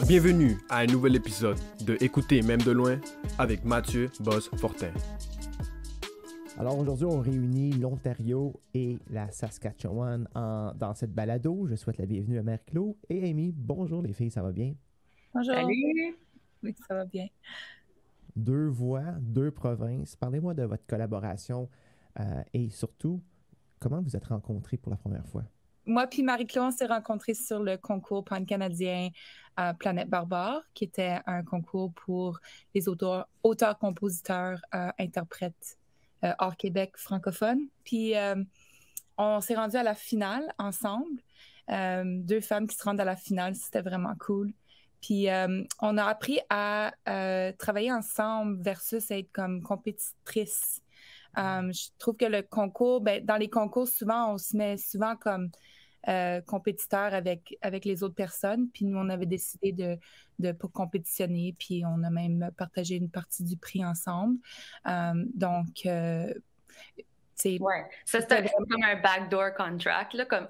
Bienvenue à un nouvel épisode de Écouter même de loin avec Mathieu Boss-Fortin. Alors aujourd'hui, on réunit l'Ontario et la Saskatchewan dans cette balado. Je souhaite la bienvenue à Marie-Claude et Amy. Bonjour les filles, ça va bien? Bonjour. Salut! Oui, ça va bien. Deux voix, deux provinces. Parlez-moi de votre collaboration et surtout, comment vous êtes rencontrés pour la première fois? Moi puis Marie-Claude, on s'est rencontrés sur le concours pan-canadien Planète Barbare, qui était un concours pour les auteurs, compositeurs, interprètes hors Québec francophones. Puis on s'est rendus à la finale ensemble. Deux femmes qui se rendent à la finale, c'était vraiment cool. Puis on a appris à travailler ensemble versus être comme compétitrice. Je trouve que le concours, dans les concours, souvent, on se met souvent comme compétiteur avec les autres personnes. Puis nous, on avait décidé de ne pas compétitionner. Puis on a même partagé une partie du prix ensemble. Ouais, ça c'était comme un backdoor contract, là, comme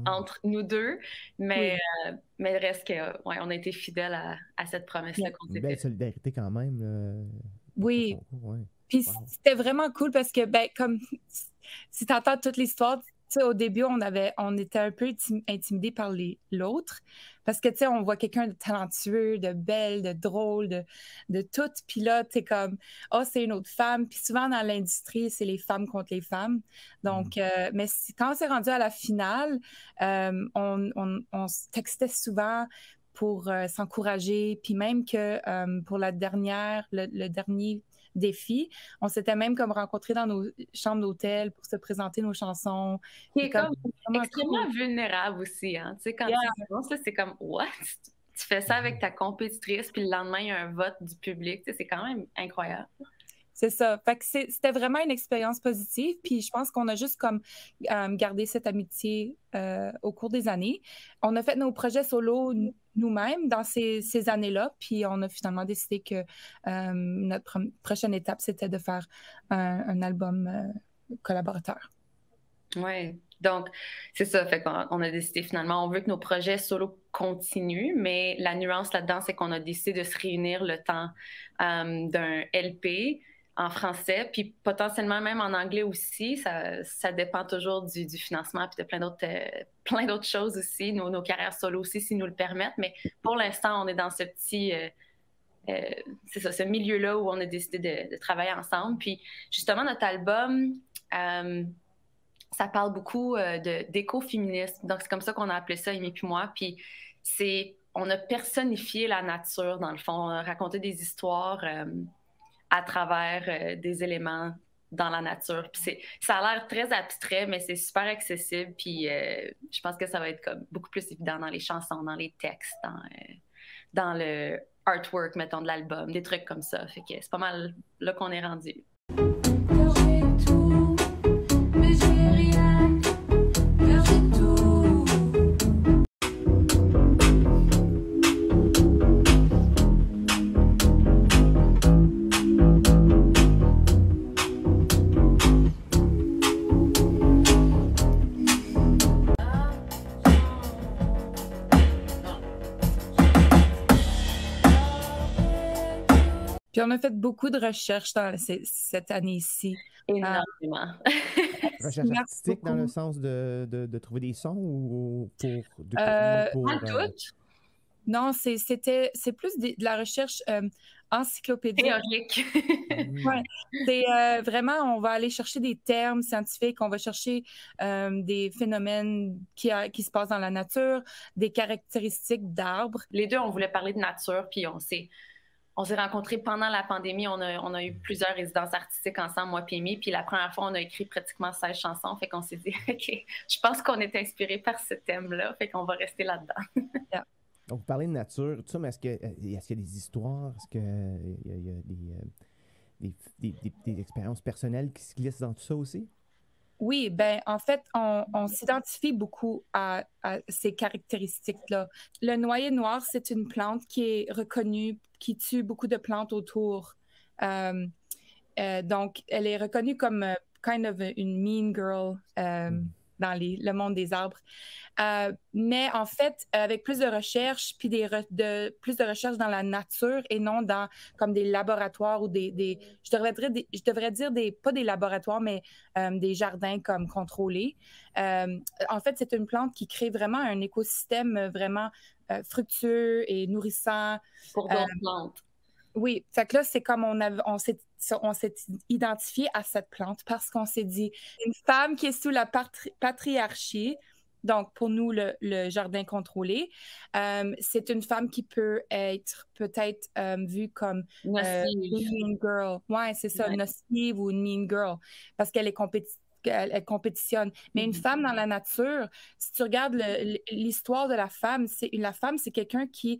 entre nous deux, mais, oui. Mais reste que, ouais, on a été fidèles à cette promesse-là qu'on s'était faite. Une belle solidarité quand même. Oui. Ouais. Puis c'était vraiment cool parce que, comme si tu entends toute l'histoire, au début, on était un peu intimidés par l'autre parce que, on voit quelqu'un de talentueux, de belle, de drôle, de tout. Puis là, t'es comme, c'est une autre femme. Puis souvent, dans l'industrie, c'est les femmes contre les femmes. Donc, mais quand on s'est rendu à la finale, on se textait souvent pour s'encourager. Puis même que pour le dernier défi. On s'était même comme rencontrés dans nos chambres d'hôtel pour se présenter nos chansons. C'est comme extrêmement vulnérable aussi, hein. Tu sais, quand tu penses, c'est comme, what? Tu fais ça avec ta compétitrice, puis le lendemain, il y a un vote du public. Tu sais, c'est quand même incroyable. C'est ça. Fait que c'était vraiment une expérience positive. Puis je pense qu'on a juste comme gardé cette amitié au cours des années. On a fait nos projets solo nous-mêmes dans ces années-là. Puis on a finalement décidé que notre prochaine étape, c'était de faire un album collaborateur. Oui. Donc, c'est ça. Fait qu'on a décidé finalement, on veut que nos projets solo continuent, mais la nuance là-dedans, c'est qu'on a décidé de se réunir le temps d'un LP en français, puis potentiellement même en anglais aussi. Ça dépend toujours du financement puis de plein d'autres choses aussi, nos carrières solo aussi, s'ils nous le permettent. Mais pour l'instant, on est dans ce petit... c'est ça, ce milieu-là où on a décidé de travailler ensemble. Puis justement, notre album... ça parle beaucoup d'écoféminisme. Donc, c'est comme ça qu'on a appelé ça, Amy puis moi. Puis, on a personnifié la nature, dans le fond. On a raconté des histoires à travers des éléments dans la nature. Puis, ça a l'air très abstrait, mais c'est super accessible. Puis, je pense que ça va être comme beaucoup plus évident dans les chansons, dans les textes, dans le artwork, mettons, de l'album, des trucs comme ça. Fait que c'est pas mal là qu'on est rendu. Puis on a fait beaucoup de recherches dans cette année-ci. Énormément. Recherche artistique dans le sens de trouver des sons ou pour tout? Non, c'est plus de la recherche encyclopédique. Théorique. Ouais. C'est vraiment, on va aller chercher des termes scientifiques, on va chercher des phénomènes qui se passent dans la nature, des caractéristiques d'arbres. Les deux, on voulait parler de nature, puis on s'est rencontrés pendant la pandémie. On a eu plusieurs résidences artistiques ensemble, moi et Amy. Puis la première fois, on a écrit pratiquement 16 chansons. Fait qu'on s'est dit, OK, je pense qu'on est inspiré par ce thème-là. Fait qu'on va rester là-dedans. Yeah. Donc, vous parlez de nature, tout ça, mais est-ce qu'il y a des histoires? Est-ce qu'il y a des expériences personnelles qui se glissent dans tout ça aussi? Oui, en fait, on s'identifie beaucoup à ces caractéristiques-là. Le noyer noir, c'est une plante qui est reconnue, qui tue beaucoup de plantes autour. Donc, elle est reconnue comme kind of une mean girl. dans le monde des arbres. Mais en fait, avec plus de recherches, puis plus de recherches dans la nature et non dans comme des laboratoires ou je devrais dire pas des laboratoires, mais des jardins comme contrôlés. En fait, c'est une plante qui crée vraiment un écosystème vraiment fructueux et nourrissant. Pour d'autres plantes. Oui, fait que là, c'est comme on s'est identifié à cette plante parce qu'on s'est dit, une femme qui est sous la patriarchie, donc pour nous, le jardin contrôlé, c'est une femme qui peut être peut-être vue comme une mean girl. Ouais, c'est ça, nocive ou une mean girl, parce qu'elle est elle compétitionne. Mais une femme dans la nature, si tu regardes l'histoire de la femme, c'est quelqu'un qui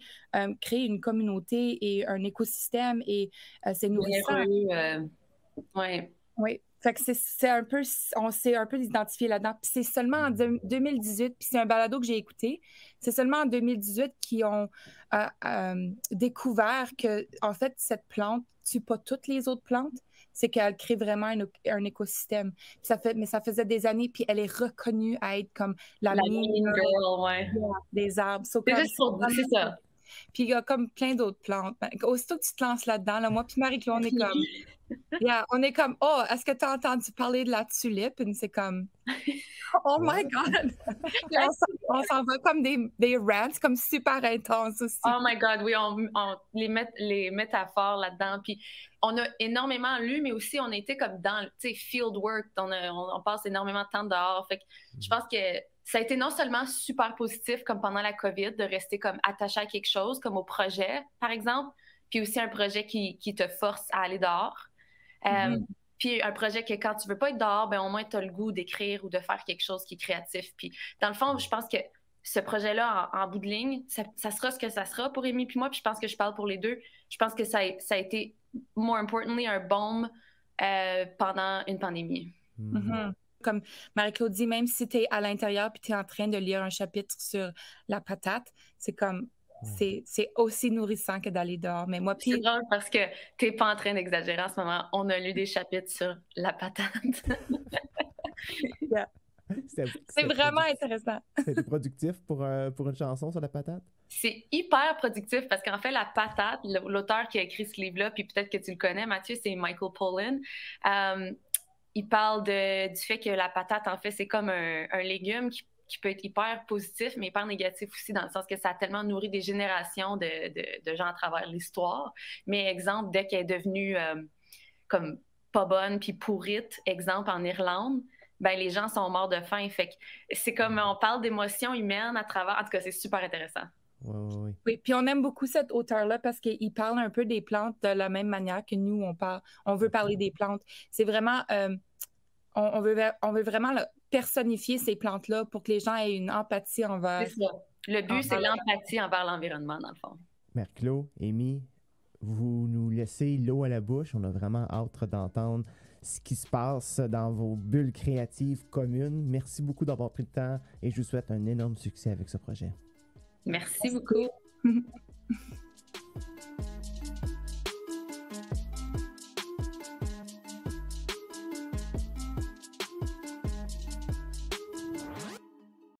crée une communauté et un écosystème et c'est nourrissant. Ouais. Oui. Fait que on s'est un peu identifié là-dedans. Puis c'est seulement en 2018, puis c'est un balado que j'ai écouté, c'est seulement en 2018 qu'ils ont découvert que, en fait, cette plante tue pas toutes les autres plantes, c'est qu'elle crée vraiment un écosystème. Mais ça faisait des années, puis elle est reconnue à être comme la mean girl des arbres. C'est juste pour dire, c'est ça. Puis il y a comme plein d'autres plantes. Aussitôt que tu te lances là-dedans, là, moi puis Marie-Claude, on est comme... on est comme, oh, est-ce que tu as entendu parler de la tulipe? Et c'est comme, oh my God! on s'en va comme des rants, comme super intenses aussi. Oh my God, oui, on les métaphores là-dedans. Puis on a énormément lu, mais aussi on a été comme dans, tu sais, field work. On passe énormément de temps dehors. Fait que je pense que ça a été non seulement super positif, comme pendant la COVID, de rester comme attaché à quelque chose, comme au projet, par exemple, puis aussi un projet qui te force à aller dehors. Puis un projet que quand tu veux pas être dehors, ben au moins tu as le goût d'écrire ou de faire quelque chose qui est créatif. Puis dans le fond, je pense que ce projet-là, en bout de ligne, ça sera ce que ça sera pour Amy puis moi. Puis je pense que je parle pour les deux. Je pense que ça a été, more importantly, un baume pendant une pandémie. Comme Marie-Claude dit, même si tu es à l'intérieur puis tu es en train de lire un chapitre sur la patate, c'est comme... C'est aussi nourrissant que d'aller dehors. Mais moi, c'est drôle parce que t'es pas en train d'exagérer en ce moment. On a lu des chapitres sur la patate. C'est vraiment intéressant. C'était productif pour une chanson sur la patate? C'est hyper productif parce qu'en fait, la patate, l'auteur qui a écrit ce livre-là, puis peut-être que tu le connais, Mathieu, c'est Michael Pollan. Il parle du fait que la patate, en fait, c'est comme un légume qui peut être hyper positif, mais hyper négatif aussi, dans le sens que ça a tellement nourri des générations de gens à travers l'histoire. Mais exemple, dès qu'elle est devenue comme pas bonne puis pourrite, exemple en Irlande, ben les gens sont morts de faim. Fait que c'est comme on parle d'émotions humaines à travers. En tout cas, c'est super intéressant. Oui, puis on aime beaucoup cet auteur-là parce qu'il parle un peu des plantes de la même manière que nous, on veut parler des plantes. C'est vraiment... on veut vraiment personnifier ces plantes-là pour que les gens aient une empathie envers... C'est ça. Le but, c'est l'empathie envers l'environnement, dans le fond. Marie-Claude, Amy, vous nous laissez l'eau à la bouche. On a vraiment hâte d'entendre ce qui se passe dans vos bulles créatives communes. Merci beaucoup d'avoir pris le temps et je vous souhaite un énorme succès avec ce projet. Merci beaucoup.